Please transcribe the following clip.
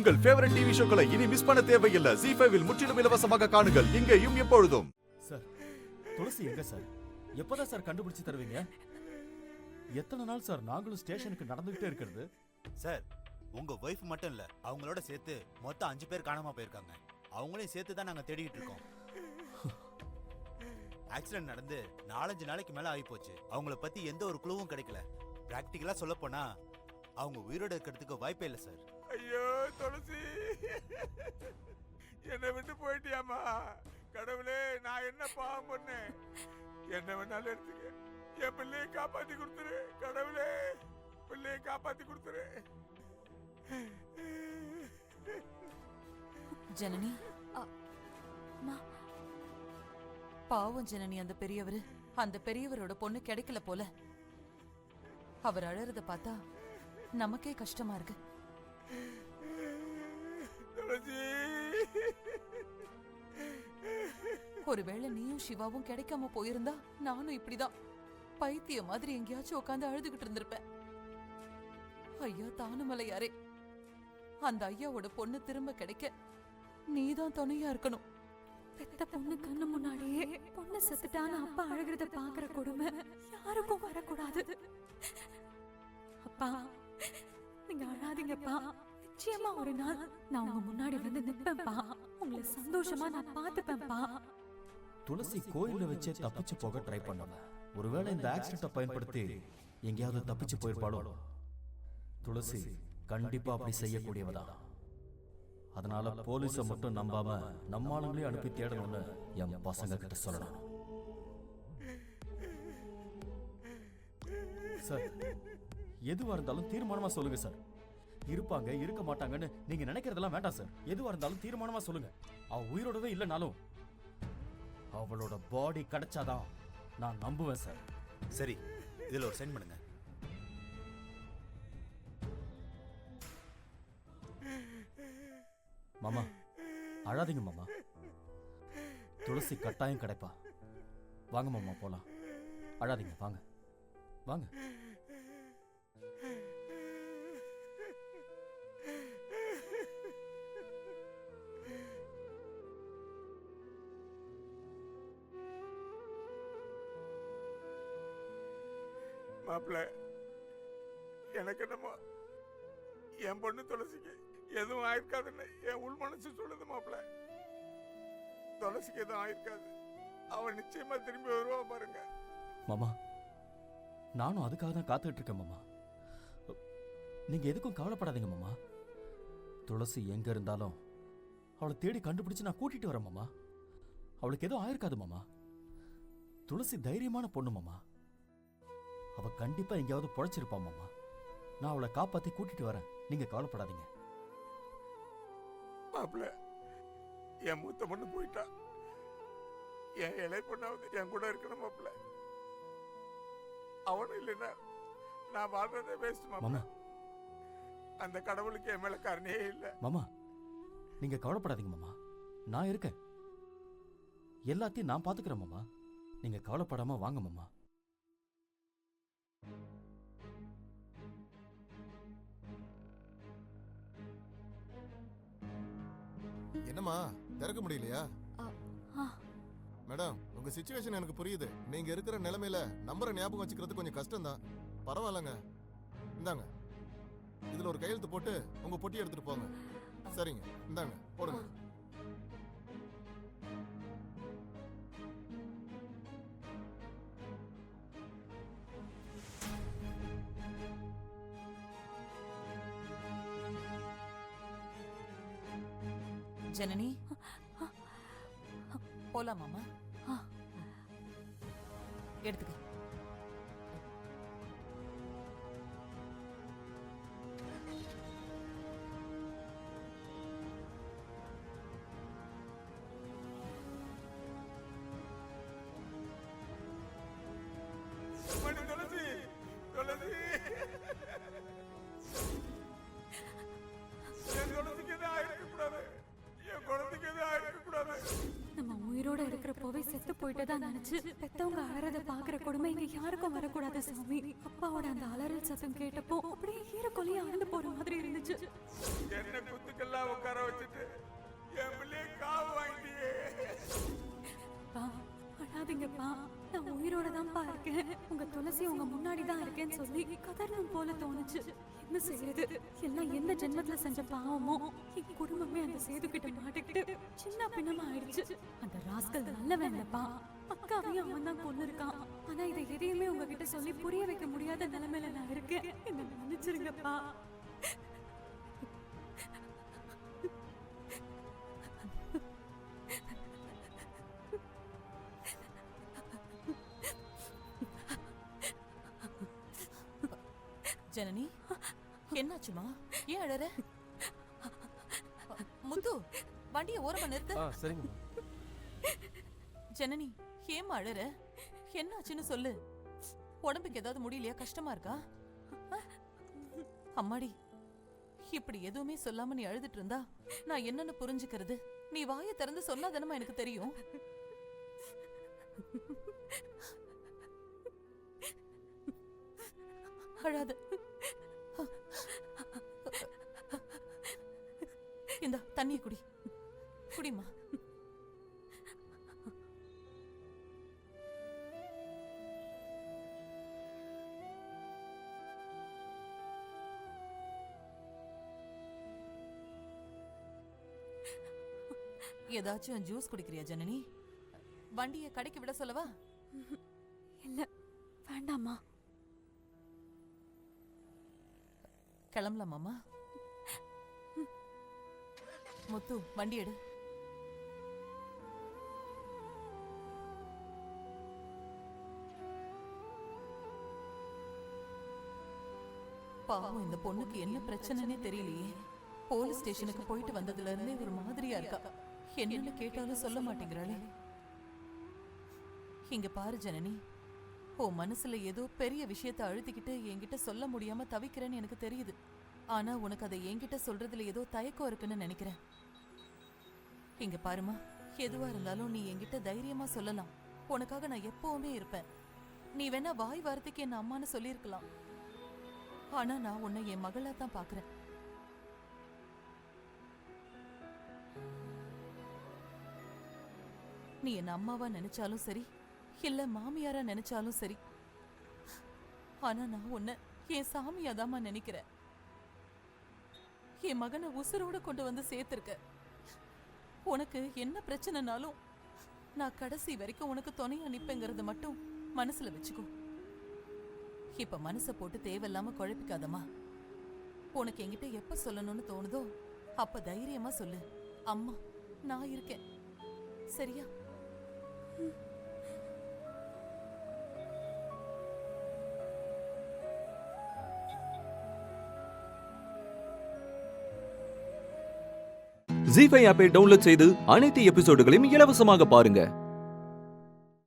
உங்கள் favourite TV ஷோக்களை இனி miss பண்ண தேவையில்லை. ZEE5 இல் முற்றிலும் இலவசமாக காணுங்கள். இங்கேயும் எப்பொழுதும். சார், துளசி எங்க சார்? எப்பதான் சார் கண்டுபிடிச்சு தருவீங்க? எத்தனை நாள் சார் நாங்களும் ஸ்டேஷனுக்கு நடந்துகிட்டே இருக்கிறது? சார், உங்க ஒய்ஃப் மட்டும் இல்ல, அவங்களோட சேர்த்து மொத்தம் 5 பேர் காணாம போயிருக்காங்க. அவங்களையும் சேர்த்து தான் நாங்க தேடிட்டு இருக்கோம். ஆக்சிடென்ட் நடந்து 4-5 நாளைக்கு மேல ஆகி போச்சு. அவங்கள பத்தி எந்த ஒரு குழுவும் கிடைக்கல. பிராக்டிகலா சொல்ல போனா அவங்க உயிரோட இருக்கிறதுக்கு வாய்ப்பே இல்லை சார். ஐயோ துளசி, என்னை விட்டு போயிட்டியாமா? கடவுளே, நான் என்ன பாவம் பண்ணேன்? என்ன வேணாலும் எடுத்துக்க, என் பிள்ளையை காப்பாத்தி கொடுத்துரு. கடவுளே, பிள்ளையை காப்பாத்தி கொடுத்துரு. ஜனனி, பாவம் ஜனனி. அந்த பெரியவரோட பொண்ணு கிடைக்கல போல. அவர் அழறத பார்த்தா நமக்கே கஷ்டமா இருக்கு. ஒருவேளை நீயும் சிவாவும் கிடைக்காம போயிருந்தா நானும் இப்படிதான் பைத்திய மாதிரி எங்கேயாச்சும் உட்காந்து அழுதுகிட்டு இருந்திருப்பேன். ஐயா தானுமலையாரே, அந்த ஐயாவோட பொண்ணு திரும்ப கிடைக்க நீதான் துணையா இருக்கணும். பெத்த பொண்ணு கண்ணு முன்னாடியே பொண்ணு செத்துட்டான்னு அப்பா அழுகிறத பாக்குற கொடுமை யாருக்கும் வரக்கூடாது. அப்பா, நீங்க அழாதீங்கப்பா. நிச்சயமா ஒரு நாள் நான் உங்க முன்னாடி வந்து நிப்பேன்ப்பா. உங்களை சந்தோஷமா நான் பாத்துப்பேன்ப்பா. துளசி கோயில வச்சே தப்பிச்சு போக ட்ரை பண்ணல. ஒருவேளை இந்த ஆக்சிடென்ட்டை பயன்படுத்தி எங்கேயாவது தப்பிச்சு போயிருப்பாளோ? துளசி கண்டிப்பா அப்படி செய்யக்கூடியவதான். அதனால போலீஸை மட்டும் நம்பாம நம்ம ஆளுங்களே அனுப்பி தேடணும்னு என் பசங்க கிட்ட சொல்லணும். சார், எதுவா இருந்தாலும் தீர்மானமா சொல்லுங்க சார். இருப்பாங்க இருக்க மாட்டாங்கன்னு நீங்க நினைக்கிறதெல்லாம் வேண்டாம் சார். எதுவா இருந்தாலும் தீர்மானமா சொல்லுங்க. அவ உயிரோடவே இல்லைனாலும் அவளோட பாடி கிடைச்சாதான் நான் நம்புவேன் சார். சரி, இதுல ஒரு சென்ட் பண்ணுங்க. மாமா, அழாதீங்க மாமா. துளசி கட்டாயம் கிடைப்பா. வாங்க மாமா, போலாம். அழாதீங்க, வாங்க வாங்க. மாப்பிள்ள, எனக்கு என்னமோ என் பொண்ணு துளசிக்கு எதுவும் ஆயிருக்காதுன்னு என் உள் மனசு சொல்லுது. மாப்பிள்ள, துளசிக்கு எதுவும் ஆயிருக்காது. அவன் நிச்சயமா திரும்பி வருவா பாருங்க. மாமா, நானும் அதுக்காக தான் காத்துட்டு இருக்கேன் மாமா. நீங்க எதுக்கும் கவலைப்படாதீங்க மாமா. துளசி எங்க இருந்தாலும் அவளை தேடி கண்டுபிடிச்சு நான் கூட்டிட்டு வரேன் மாமா. அவளுக்கு எதுவும் ஆயிருக்காது மாமா. துளசி தைரியமான பொண்ணு மாமா. அவ கண்டிப்பா எங்கேயாவது பொழைச்சிருப்பா மாமா. நான் அவளை காப்பாத்தி கூட்டிட்டு வரேன். நீங்க கவலைப்படாதீங்க. மாப்பிள்ள, என் மூத்த பொண்ணு போயிட்டா. என் இலை பொண்ணாவது என் கூட இருக்கணும் மாப்பிள்ள. அவனும் இல்லைன்னா நான் வாழ்றதே வேஸ்ட் மாமா. அந்த கடவுளுக்கு என் மேல காரணியே இல்லை மாமா. நீங்க கவலைப்படாதீங்க மாமா, நான் இருக்கேன். எல்லாத்தையும் நான் பாத்துக்கிறேன் மாமா. நீங்க கவலைப்படாம வாங்க மாமா. என்னம்மா, திறக்க முடியலையா? மேடம், உங்க சிச்சுவேஷன் எனக்கு புரியுது. நீங்க இருக்கிற நிலைமையில நம்பரை ஞாபகம் வச்சுக்கிறது கொஞ்சம் கஷ்டம் தான். பரவாயில்லங்க, இந்தாங்க. இதுல ஒரு கையெழுத்து போட்டு உங்க பொட்டி எடுத்துட்டு போங்க. சரிங்க, இந்தாங்க, போடுங்க. ஜனனி, போலாம் மாமா. எடுத்துக்க. துளசி, துளசி, என் துளசிக்கு எதுவும் ஆயிருக்க கூடாது. என் குழந்தைக்கு எதுவும் ஆயிருக்க கூடாது. நம்ம உயிரோட இருக்கிறப்போவே செத்து போயிட்டதா நினைச்சு பெத்தவங்க அழறத பாக்குற கொடுமை இங்க யாருக்கும் வரக்கூடாது சாமி. அப்பாவோட அந்த அலறல் சத்தம் கேட்டப்போ அப்படியே ஈரக்கொலையா அழுந்து போற மாதிரி இருந்துச்சு. என்ன குத்துக்கெல்லாம் உட்கார வச்சுட்டு என் பிள்ளைய காவு வாங்கிட்டியே. பா அழாதீங்கப்பா, நான் உயிரோட தான்ப்பா இருக்கேன். உங்க துளசி உங்க முன்னாடி தான் இருக்கேன்னு சொல்லி கதறணும் போல தோணுச்சு. என்ன செய்யறது, எல்லாம் எந்த ஜென்மத்துல செஞ்ச பாவமோ என் குடும்பமே அந்த சேது கிட்ட மாட்டிக்கிட்டு சின்ன பின்னமா ஆயிடுச்சு. அந்த ராஸ்கல் நல்ல வேண்டப்பா, அக்காவையும் அவன் தான் கொண்டு இருக்கான். ஆனா இதை எதையுமே உங்ககிட்ட சொல்லி புரிய வைக்க முடியாத நிலைமையில நான் இருக்கேன். என்ன மன்னிச்சிருங்கப்பா. ஜனனி, என்னாச்சுமா? ஏன் அழற? முத்து, வண்டியை ஓரமா நிறுத்து. சரிங்கம்மா. ஜனனி, ஏம்மா அழற? என்னாச்சுன்னு சொல்லு. உடம்புக்கு ஏதாவது முடியலையா? கஷ்டமா இருக்கா? அம்மாடி, இப்படி எதுவுமே சொல்லாம நீ அழுதுட்டு இருந்தா நான் என்னன்னு புரிஞ்சுக்கிறது? நீ வாயை திறந்து சொன்னாதானமா எனக்கு தெரியும். அழாத. இந்த தண்ணிய குடி, குடிமா. ஏதாச்சும் ஜூஸ் குடிக்கிறியா ஜனனி? வண்டியை கடைக்கு விட சொல்லவா? இல்ல வேண்டாமா. கிளம்பலாமாமா? முத்து, வண்டி எடு. பாவம், இந்த பொண்ணுக்கு என்ன பிரச்சனைனே தெரியலையே. போலீஸ் ஸ்டேஷனுக்கு போயிட்டு வந்ததுல இருந்தே ஒரு மாதிரியா இருக்கா. என்னன்னு கேட்டாலும் சொல்ல மாட்டேங்கிறாளே. இங்க பாரு ஜனனி, உன் மனசுல ஏதோ பெரிய விஷயத்தை அழுத்திக்கிட்டு என்கிட்ட சொல்ல முடியாம தவிக்கிறேன்னு எனக்கு தெரியுது. ஆனா உனக்கு அதை என்கிட்ட சொல்றதுல ஏதோ தயக்கம் இருக்குன்னு நினைக்கிறேன். இங்க பாருமா, எதுவா இருந்தாலும் நீ என்கிட்ட தைரியமா சொல்லலாம். உனக்காக நான் எப்பவுமே இருப்பேன். நீ வேணா வாய் வார்த்தைக்கு என்ன அம்மான்னு சொல்லியிருக்கலாம். ஆனா நான் உன்னை என் மகளா தான் பாக்குறேன். நீ என்ன அம்மாவா நினைச்சாலும் சரி, இல்ல மாமியாரா நினைச்சாலும் சரி, ஆனா நான் உன்னை என் சாமியாதாமா நினைக்கிறேன். என் மகனை உசுரோட கொண்டு வந்து சேர்த்திருக்க. உனக்கு என்ன பிரச்சனைனாலும் நான் கடைசி வரைக்கும் உனக்கு துணையா நிப்பேங்கிறது மட்டும் மனசுல வச்சுக்கோ. இப்ப மனசை போட்டு தேவையில்லாம குழப்பிக்காதம்மா. உனக்கு என்கிட்ட எப்ப சொல்லணும்னு தோணுதோ அப்ப தைரியமா சொல்லு. அம்மா நான் இருக்கேன், சரியா? ZEE5 ஆப்பை டவுன்லோட் செய்து அனைத்து எபிசோடுகளையும் இலவசமாக பாருங்க.